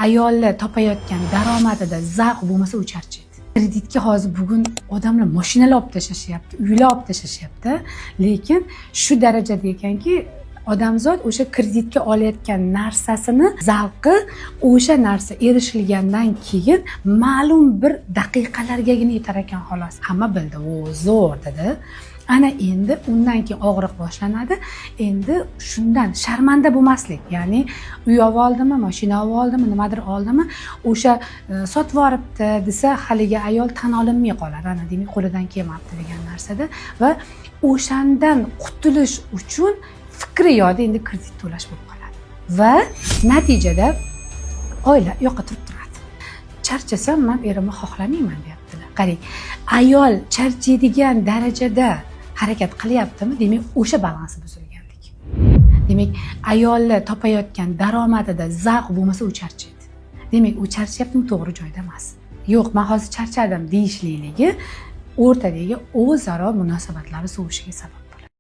ayollar topayotgan daromadida zavq bo'lmasa u charchaydi. Kreditga hozir bugun odamlar mashinalar olib tashlashayapti, uylar olib tashlashayapti, lekin shu darajada ekanki odamzod o'sha kreditga olayotgan narsasini zavqi o'sha narsa erishilgandan keyin ma'lum bir daqiqalargagina yetar ekan xolos. Hamma bildi, o zo'r dedi. Ana endi undan keyin og'riq boshlanadi. Endi shundan sharmanda bo'lmaslik, ya'ni uy olib oldimi, mashina olib oldimi, nimadir oldimi, o'sha sotib yuboribdi desa haligi ayol tan olinmay qoladi. Ana demak qo'lidan kelmabdi degan narsada va o'shandan qutulish uchun fikri yo'da endi kredit to'lash bo'lib qoladi. Va natijada oila yo'qqa turib turadi. Charchasam men erimni xohlamayman deyaptilar. Qarang, ayol charchaydigan darajada harakat qilyaptimi? Demak, o'sha balansi buzilganlik. Demak, ayollar topayotgan daromadida zavq bo'lmasa u charchaydi. Demak, u charchayaptimi, to'g'ri joyda emas. Yo'q, men hozir charchadim deyishlikligi o'rtadagi o'zaro munosabatlari sovishiga sabab